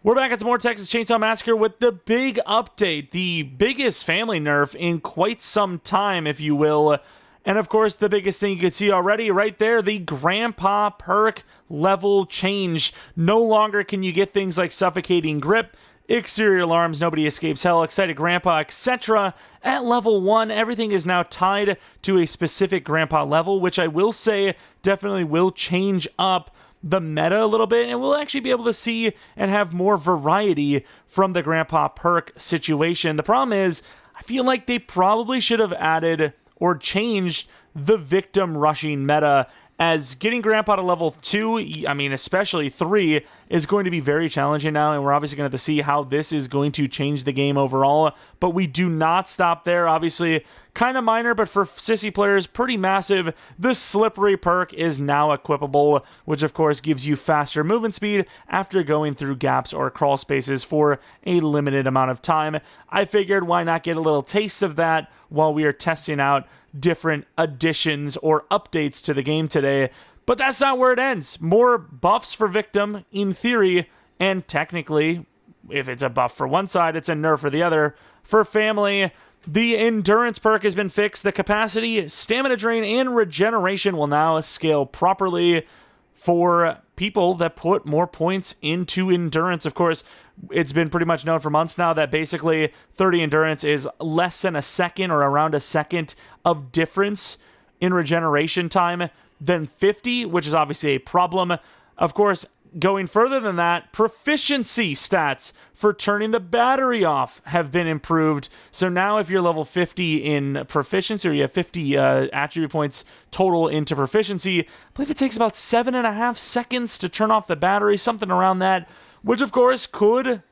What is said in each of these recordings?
We're back at some more Texas Chainsaw Massacre with the big update, the biggest family nerf in quite some time, if you will. And of course, the biggest thing you can see already right there, the Grandpa Perk level change. No longer can you get things like Suffocating Grip, Exterior Alarms, Nobody Escapes Hell, Excited Grandpa, etc. At level 1, everything is now tied to a specific Grandpa level, which I will say definitely will change up the meta a little bit, and we'll actually be able to see and have more variety from the Grandpa Perk situation. The problem is, I feel like they probably should have added or changed the victim rushing meta, as getting Grandpa to level 2, I mean especially 3, is going to be very challenging now, and we're obviously going to have to see how this is going to change the game overall. But we do not stop there. Obviously, kind of minor, but for Sissy players, pretty massive. The Slippery Perk is now equipable, which of course gives you faster movement speed after going through gaps or crawl spaces for a limited amount of time. I figured why not get a little taste of that while we are testing out different additions or updates to the game today. But that's not where it ends. More buffs for Victim, in theory, and technically, if it's a buff for one side, it's a nerf for the other. For Family, the Endurance perk has been fixed. The Capacity, Stamina Drain, and Regeneration will now scale properly for people that put more points into Endurance. Of course, it's been pretty much known for months now that basically 30 Endurance is less than a second or around a second of difference in regeneration time than 50, which is obviously a problem. Of course, going further than that, proficiency stats for turning the battery off have been improved. So now if you're level 50 in proficiency, or you have 50 attribute points total into proficiency, I believe it takes about 7.5 seconds to turn off the battery, something around that, which of course could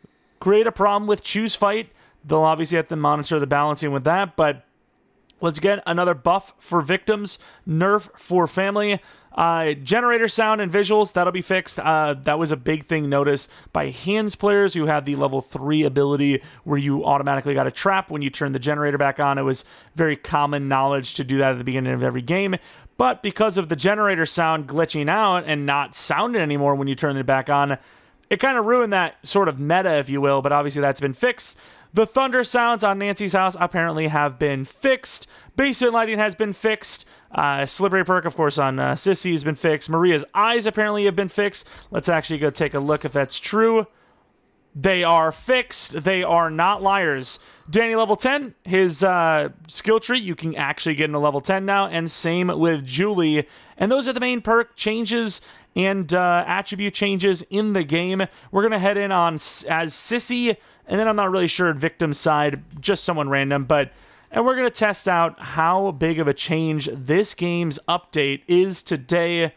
create a problem with Choose Fight. They'll obviously have to monitor the balancing with that, but let's get another buff for Victims, nerf for Family. Generator sound and visuals, that'll be fixed. That was a big thing noticed by hands players who had the level 3 ability where you automatically got a trap when you turn the generator back on. It was very common knowledge to do that at the beginning of every game. But because of the generator sound glitching out and not sounding anymore when you turn it back on, it kind of ruined that sort of meta, if you will, but obviously that's been fixed. The thunder sounds on Nancy's house apparently have been fixed. Basement lighting has been fixed. Slippery Perk, of course, on Sissy has been fixed. Maria's eyes apparently have been fixed. Let's actually go take a look if that's true. They are fixed. They are not liars. Danny, level 10. His skill tree, you can actually get into level 10 now. And same with Julie. And those are the main perk changes and attribute changes in the game. We're going to head in on as Sissy. And then I'm not really sure Victim's side, just someone random. And we're going to test out how big of a change this game's update is today.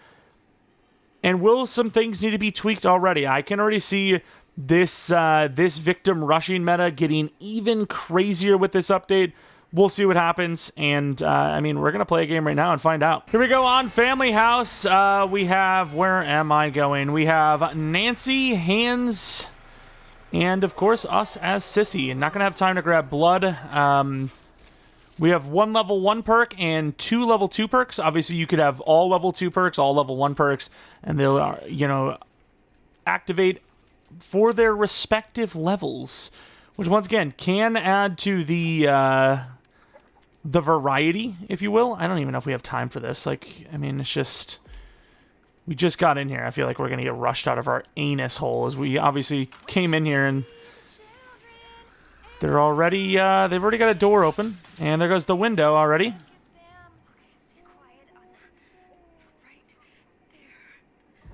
And will some things need to be tweaked already? I can already see this Victim rushing meta getting even crazier with this update. We'll see what happens. And, I mean, we're going to play a game right now and find out. Here we go on Family House. We have, where am I going? We have Nancy, Hands, and, of course, us as Sissy. Not going to have time to grab blood. We have one level 1 perk and 2 level 2 perks. Obviously, you could have all level 2 perks, all level 1 perks, and they'll, activate for their respective levels, which, once again, can add to the variety, if you will. I don't even know if we have time for this. It's just... We just got in here. I feel like we're going to get rushed out of our anus hole, as we obviously came in here and they're already, they've already got a door open. And there goes the window already.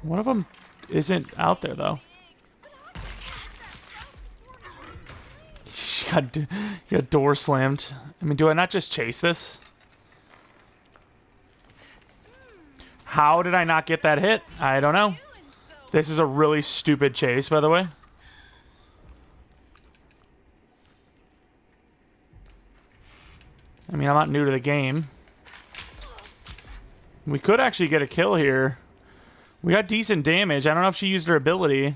One of them isn't out there, though. She got door slammed. I mean, do I not just chase this? How did I not get that hit? I don't know. This is a really stupid chase, by the way. I mean, I'm not new to the game. We could actually get a kill here. We got decent damage. I don't know if she used her ability.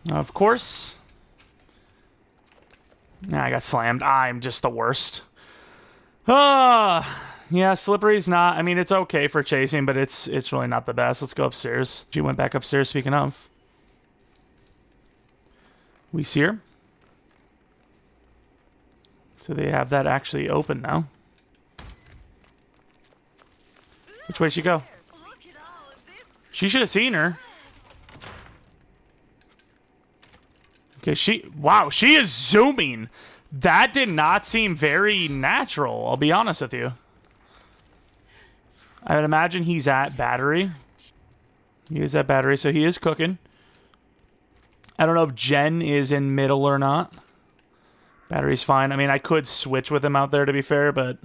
Of course. Nah, I got slammed. I'm just the worst. Ah, Yeah, Slippery's not... I mean, it's okay for chasing, but it's really not the best. Let's go upstairs. She went back upstairs, speaking of. We see her. So they have that actually open now. Which way did she go? She should have seen her. Okay, wow, she is zooming. That did not seem very natural, I'll be honest with you. I would imagine he's at battery. He is at battery, so he is cooking. I don't know if Jen is in middle or not. Battery's fine. I mean, I could switch with him out there, to be fair, but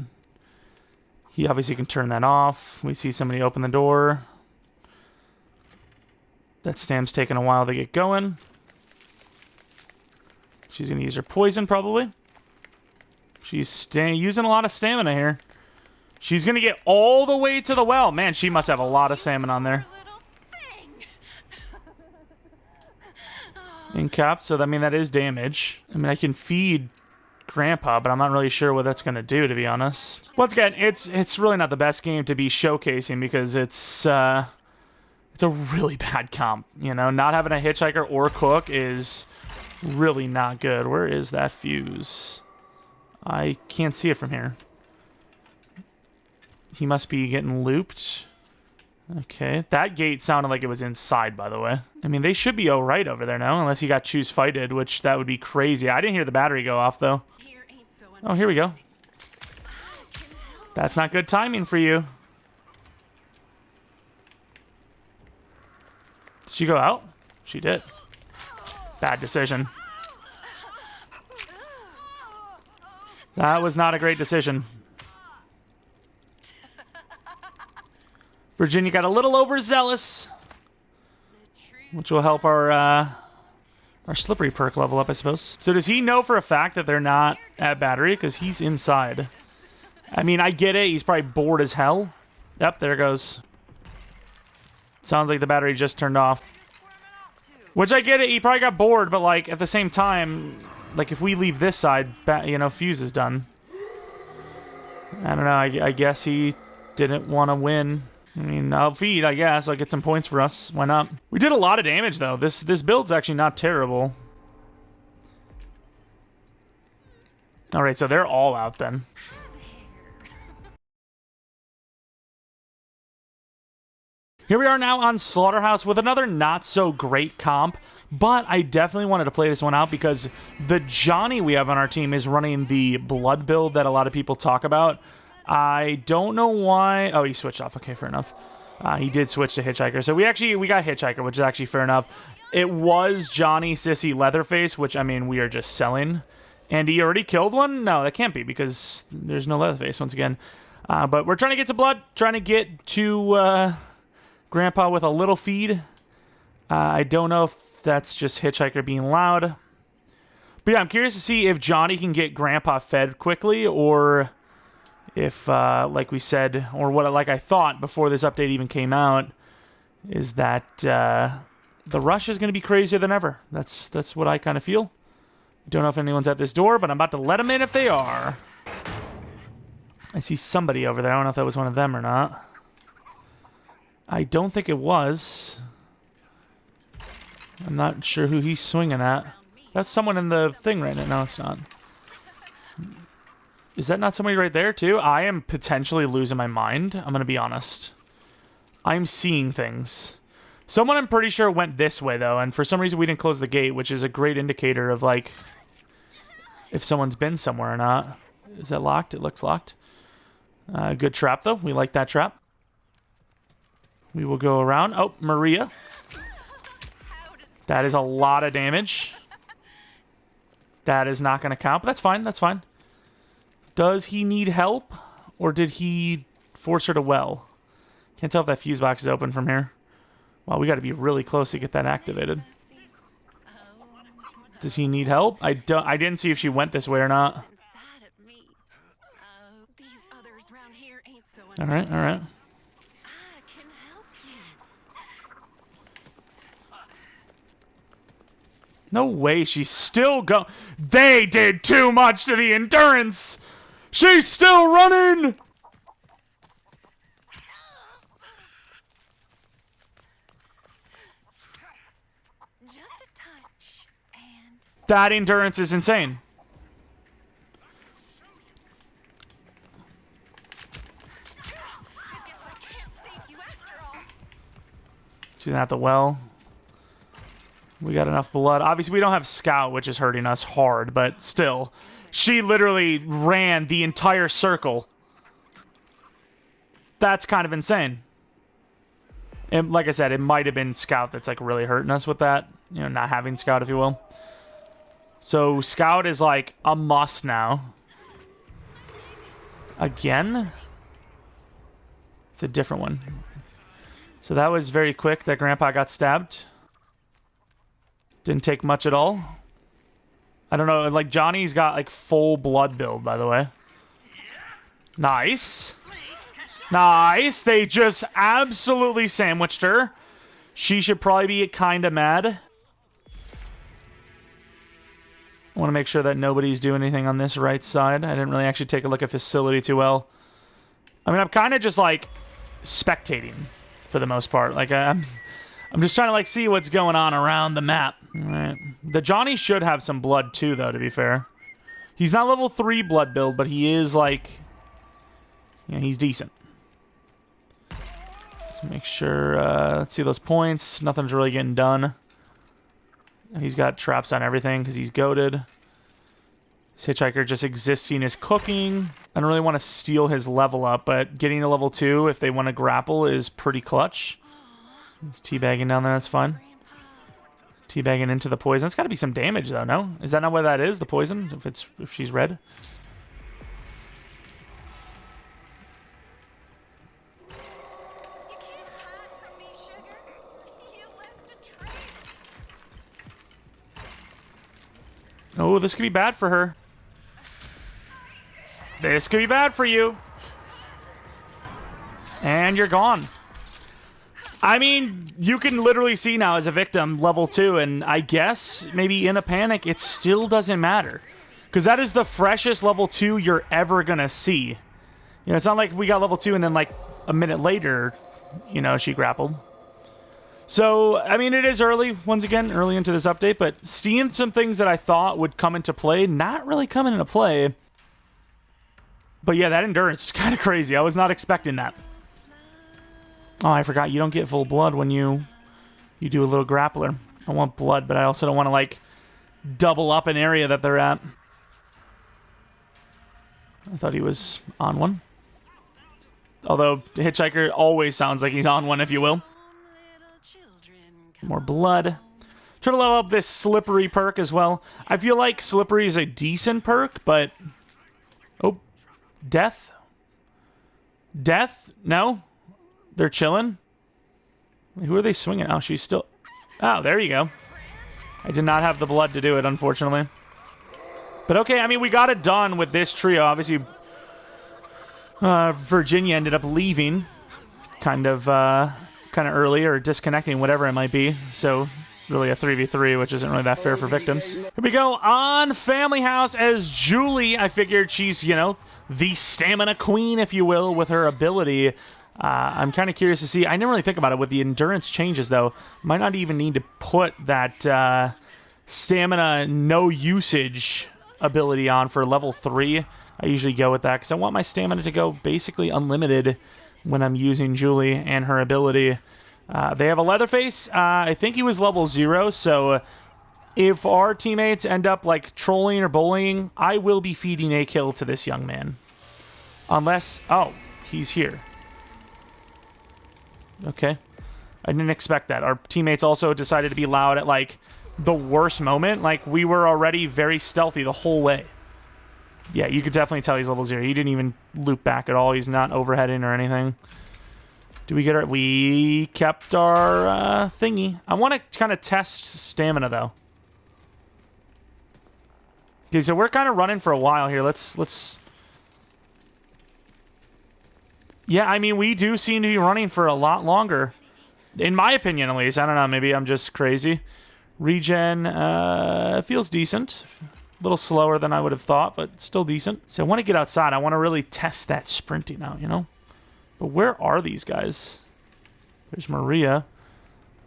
he obviously can turn that off. We see somebody open the door. That stam's taking a while to get going. She's going to use her poison, probably. She's using a lot of stamina here. She's going to get all the way to the well. Man, she must have a lot of stamina on there. Incapped, so I mean, that is damage. I mean, I can feed Grandpa, but I'm not really sure what that's going to do, to be honest. Once again, it's really not the best game to be showcasing because it's a really bad comp. You know, not having a hitchhiker or cook is really not good. Where is that fuse? I can't see it from here. He must be getting looped. Okay, that gate sounded like it was inside, by the way. I mean, they should be alright over there now, unless he got choose fighted, which that would be crazy. I didn't hear the battery go off, though. Oh, here we go. That's not good timing for you. Did she go out? She did. Bad decision. That was not a great decision. Virginia got a little overzealous, which will help our slippery perk level up, I suppose. So does he know for a fact that they're not at battery? Because he's inside. I mean, I get it. He's probably bored as hell. Yep, there it goes. Sounds like the battery just turned off. Which I get it. He probably got bored, but like at the same time, like if we leave this side, you know, fuse is done. I don't know. I guess he didn't want to win. I mean, I'll feed, I guess. I'll get some points for us. Why not? We did a lot of damage, though. This build's actually not terrible. Alright, so they're all out, then. Here we are now on Slaughterhouse with another not-so-great comp. But I definitely wanted to play this one out because the Johnny we have on our team is running the blood build that a lot of people talk about. I don't know why. Oh, he switched off. Okay, fair enough. He did switch to Hitchhiker. So we got Hitchhiker, which is actually fair enough. It was Johnny, Sissy, Leatherface, which, I mean, we are just selling. And he already killed one? No, that can't be because there's no Leatherface once again. But we're trying to get to blood. Trying to get to Grandpa with a little feed. I don't know if that's just Hitchhiker being loud. But yeah, I'm curious to see if Johnny can get Grandpa fed quickly or... if, like we said, or what like I thought before this update even came out, is that the rush is going to be crazier than ever. That's what I kind of feel. Don't know if anyone's at this door, but I'm about to let them in if they are. I see somebody over there. I don't know if that was one of them or not. I don't think it was. I'm not sure who he's swinging at. That's someone in the thing right now. No, it's not. Is that not somebody right there, too? I am potentially losing my mind. I'm going to be honest. I'm seeing things. Someone I'm pretty sure went this way, though, and for some reason we didn't close the gate, which is a great indicator of, like, if someone's been somewhere or not. Is that locked? It looks locked. Good trap, though. We like that trap. We will go around. Oh, Maria. That is a lot of damage. That is not going to count, but that's fine. That's fine. Does he need help, or did he force her to well? Can't tell if that fuse box is open from here. Well, we got to be really close to get that activated. Does he need help? I didn't see if she went this way or not. All right, all right. No way, she's still going. They did too much to the endurance. She's still running! That endurance is insane. She's at the well. We got enough blood. Obviously, we don't have Scout, which is hurting us hard, but still. She literally ran the entire circle. That's kind of insane. And like I said, it might have been Scout that's like really hurting us with that. You know, not having Scout, if you will. So Scout is like a must now. Again? It's a different one. So that was very quick that Grandpa got stabbed. Didn't take much at all. I don't know, like Johnny's got like full blood build, by the way. Nice. Nice. They just absolutely sandwiched her. She should probably be kind of mad. I want to make sure that nobody's doing anything on this right side. I didn't really actually take a look at facility too well. I mean, I'm kind of just like spectating for the most part. Like I'm just trying to like see what's going on around the map. All right. The Johnny should have some blood too, though, to be fair. He's not level 3 blood build, but he is like, yeah, he's decent. Let's make sure, let's see those points. Nothing's really getting done. He's got traps on everything because he's goated. This Hitchhiker just existing is cooking. I don't really want to steal his level up, but getting to level 2 if they want to grapple is pretty clutch. He's teabagging down there, that's fine. Teabagging into the poison. It's got to be some damage, though, no? Is that not what that is, the poison, if she's red? Oh, this could be bad for her. This could be bad for you. And you're gone. I mean, you can literally see now as a victim, level 2, and I guess maybe in a panic, it still doesn't matter. Because that is the freshest level 2 you're ever going to see. You know, it's not like we got level 2 and then like a minute later, you know, she grappled. So, I mean, it is early, once again, early into this update, but seeing some things that I thought would come into play, not really coming into play. But yeah, that endurance is kind of crazy. I was not expecting that. Oh, I forgot. You don't get full blood when you do a little grappler. I want blood, but I also don't want to, like, double up an area that they're at. I thought he was on one. Although, Hitchhiker always sounds like he's on one, if you will. More blood. Try to level up this Slippery perk as well. I feel like Slippery is a decent perk, but... Oh. Death? Death? No? They're chilling? Who are they swinging? Oh, she's still... Oh, there you go. I did not have the blood to do it, unfortunately. But okay, I mean, we got it done with this trio. Obviously, Virginia ended up leaving kind of early or disconnecting, whatever it might be. So, really a 3v3, which isn't really that fair for victims. Here we go on Family House as Julie. I figured she's, you know, the stamina queen, if you will, with her ability. I'm kind of curious to see. I didn't really think about it. With the endurance changes, though, might not even need to put that stamina no usage ability on for level 3. I usually go with that because I want my stamina to go basically unlimited when I'm using Julie and her ability. They have a Leatherface. I think he was level 0, so if our teammates end up like trolling or bullying, I will be feeding a kill to this young man. Unless... Oh, he's here. Okay. I didn't expect that. Our teammates also decided to be loud at like the worst moment. Like we were already very stealthy the whole way. Yeah, you could definitely tell he's level 0. He didn't even loop back at all. He's not overheading or anything. Do we get our... We kept our thingy. I want to kind of test stamina, though. Okay, so we're kind of running for a while here. Let's... Yeah, I mean, we do seem to be running for a lot longer. In my opinion, at least. I don't know. Maybe I'm just crazy. Regen feels decent. A little slower than I would have thought, but still decent. So I want to get outside. I want to really test that sprinting out, you know? But where are these guys? There's Maria.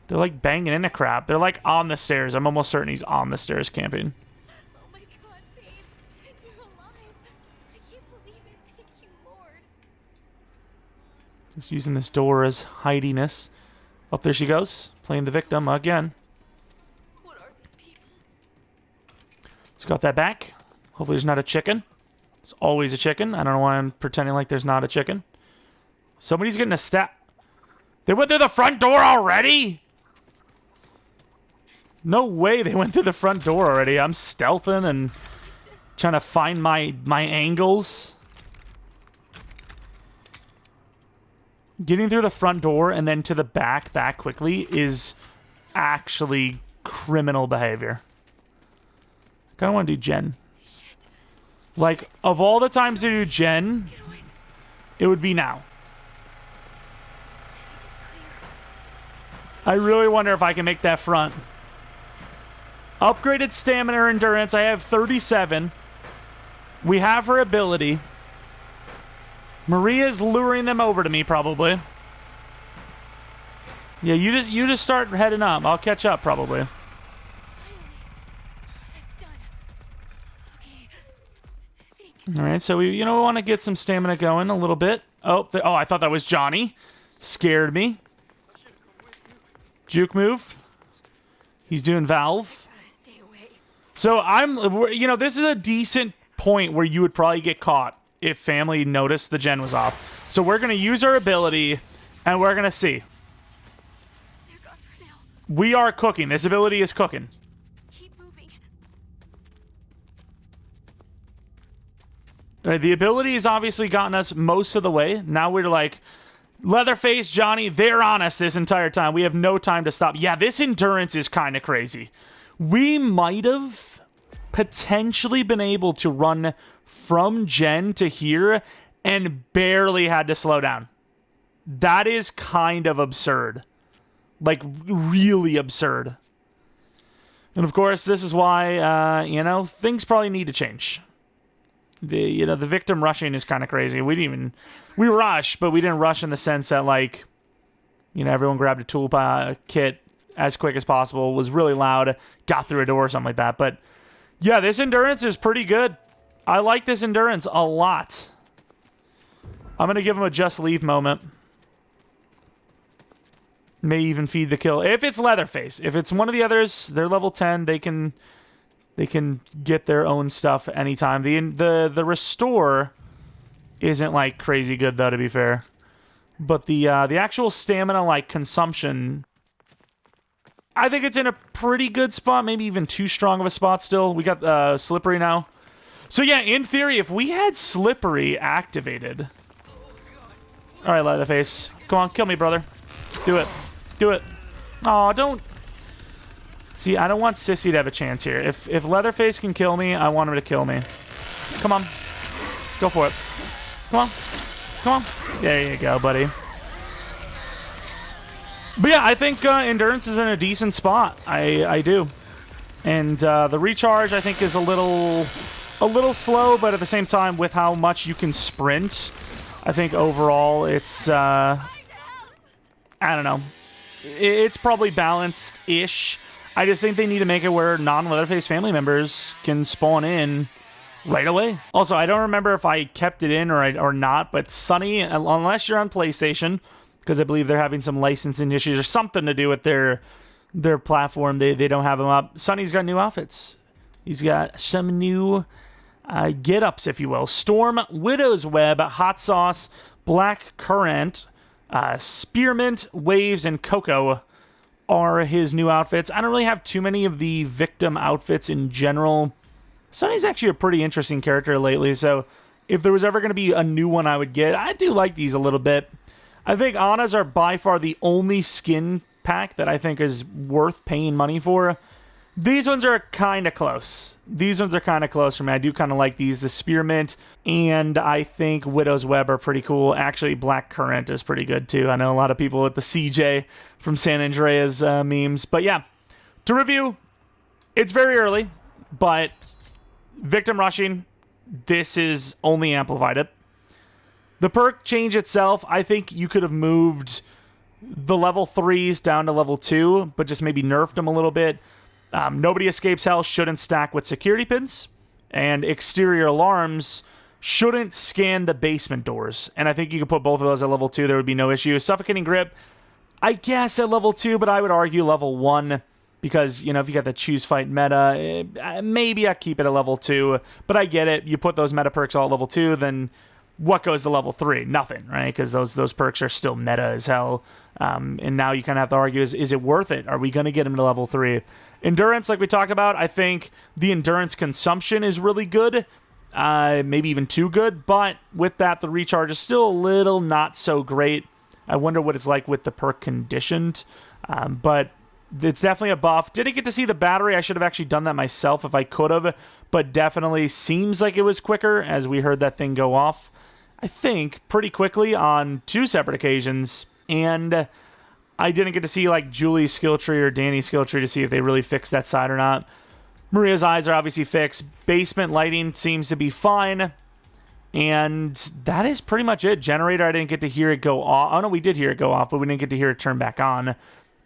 They're like banging into crap. They're like on the stairs. I'm almost certain he's on the stairs camping. Just using this door as hidiness. Oh, there she goes. Playing the victim again. What are these people? Let's got that back. Hopefully there's not a chicken. It's always a chicken. I don't know why I'm pretending like there's not a chicken. Somebody's getting a stab. They went through the front door already? No way they went through the front door already. I'm stealthing and trying to find my angles. Getting through the front door and then to the back that quickly is actually criminal behavior. I kind of want to do Jen. Like, of all the times to do Jen, it would be now. I really wonder if I can make that front. Upgraded stamina or endurance. I have 37. We have her ability. Maria's luring them over to me, probably. Yeah, you just start heading up. I'll catch up, probably. Finally. That's done. Okay. Think. All right, so we want to get some stamina going a little bit. Oh, I thought that was Johnny. Scared me. Juke move. He's doing Valve. Gotta stay away. So this is a decent point where you would probably get caught if family noticed the gen was off. So we're going to use our ability, and we're going to see. They're gone for now. We are cooking. This ability is cooking. Keep moving. All right, the ability has obviously gotten us most of the way. Now we're like, Leatherface, Johnny, they're on us this entire time. We have no time to stop. Yeah, this endurance is kind of crazy. We might have potentially been able to run from Gen to here and barely had to slow down. That is kind of absurd. Like, really absurd. And of course, this is why, things probably need to change. The victim rushing is kind of crazy. We rushed, but we didn't rush in the sense that, like, everyone grabbed a tool kit as quick as possible, was really loud, got through a door or something like that. But yeah, this endurance is pretty good. I like this endurance a lot. I'm going to give him a just leave moment. May even feed the kill. If it's Leatherface. If it's one of the others, they're level 10. They can get their own stuff anytime. The restore isn't like crazy good though, to be fair. But the actual stamina like consumption, I think it's in a pretty good spot. Maybe even too strong of a spot still. We got Slippery now. So yeah, in theory, if we had Slippery activated... Alright, Leatherface. Come on, kill me, brother. Do it. Do it. Aw, don't... See, I don't want Sissy to have a chance here. If Leatherface can kill me, I want him to kill me. Come on. Go for it. Come on. Come on. There you go, buddy. But yeah, I think Endurance is in a decent spot. I do. And the recharge, I think, is a little slow, but at the same time, with how much you can sprint, I think overall it's... I don't know. It's probably balanced-ish. I just think they need to make it where non-Leatherface family members can spawn in right away. Also, I don't remember if I kept it in or not, but Sunny, unless you're on PlayStation, because I believe they're having some licensing issues or something to do with their platform, they don't have them up. Sunny's got new outfits. He's got some new get-ups, if you will. Storm, Widow's Web, Hot Sauce, Black Current, Spearmint, Waves, and Cocoa are his new outfits. I don't really have too many of the victim outfits in general. Sunny's actually a pretty interesting character lately, so if there was ever going to be a new one I would get, I do like these a little bit. I think Anna's are by far the only skin pack that I think is worth paying money for. These ones are kind of close. These ones are kind of close for me. I do kind of like these. The Spearmint and I think Widow's Web are pretty cool. Actually, Black Current is pretty good too. I know a lot of people with the CJ from San Andreas memes. But yeah, to review, it's very early, but victim rushing, this is only amplified it. The perk change itself, I think you could have moved the level 3s down to level 2, but just maybe nerfed them a little bit. Nobody Escapes Hell shouldn't stack with security pins, and exterior alarms shouldn't scan the basement doors. And I think you could put both of those at level 2. There would be no issue. Suffocating Grip, I guess at level 2, but I would argue level 1. Because, if you got the choose fight meta, maybe I keep it at level 2. But I get it. You put those meta perks all at level 2, then what goes to level 3? Nothing, right? Because those perks are still meta as hell. And now you kind of have to argue, is it worth it? Are we going to get them to level 3? Endurance, like we talked about, I think the endurance consumption is really good. Maybe even too good. But with that, the recharge is still a little not so great. I wonder what it's like with the perk conditioned. But it's definitely a buff. Didn't get to see the battery. I should have actually done that myself if I could have. But definitely seems like it was quicker as we heard that thing go off, I think, pretty quickly on 2 separate occasions. And I didn't get to see like Julie's skill tree or Danny's skill tree to see if they really fixed that side or not. Maria's eyes are obviously fixed. Basement lighting seems to be fine. And that is pretty much it. Generator, I didn't get to hear it go off. Oh, no, we did hear it go off, but we didn't get to hear it turn back on.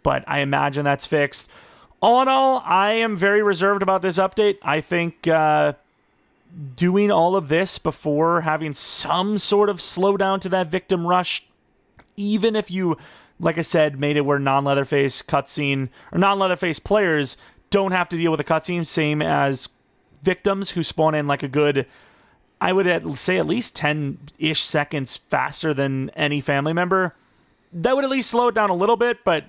But I imagine that's fixed. All in all, I am very reserved about this update. I think doing all of this before having some sort of slowdown to that victim rush, even if you, like I said, made it where non-Leatherface cutscene or non-Leatherface players don't have to deal with a cutscene, same as victims who spawn in like a good, I would say at least 10-ish seconds faster than any family member. That would at least slow it down a little bit, but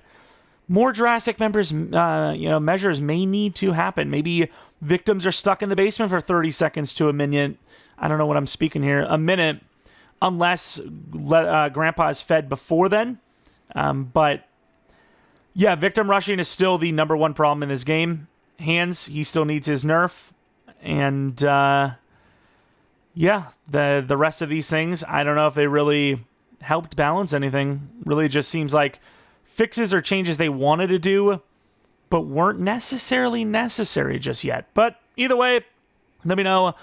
more drastic measures may need to happen. Maybe victims are stuck in the basement for 30 seconds to a minute. I don't know what I'm speaking here. A minute, unless Grandpa is fed before then. But yeah, victim rushing is still the number one problem in this game. Hands, he still needs his nerf. And yeah, the rest of these things, I don't know if they really helped balance anything. Really just seems like fixes or changes they wanted to do, but weren't necessarily necessary just yet. But either way, let me know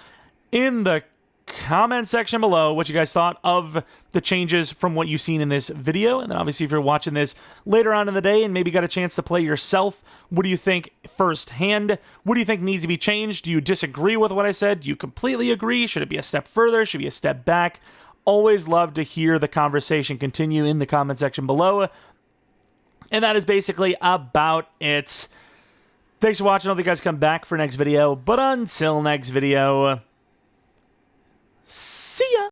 in the comment section below what you guys thought of the changes from what you've seen in this video. And then obviously if you're watching this later on in the day and maybe got a chance to play yourself, what do you think firsthand? What do you think needs to be changed? Do you disagree with what I said? Do you completely agree? Should it be a step further? Should it be a step back? Always love to hear the conversation continue in the comment section below. And that is basically about it. Thanks for watching. I hope you guys come back for next video. But until next video, see ya!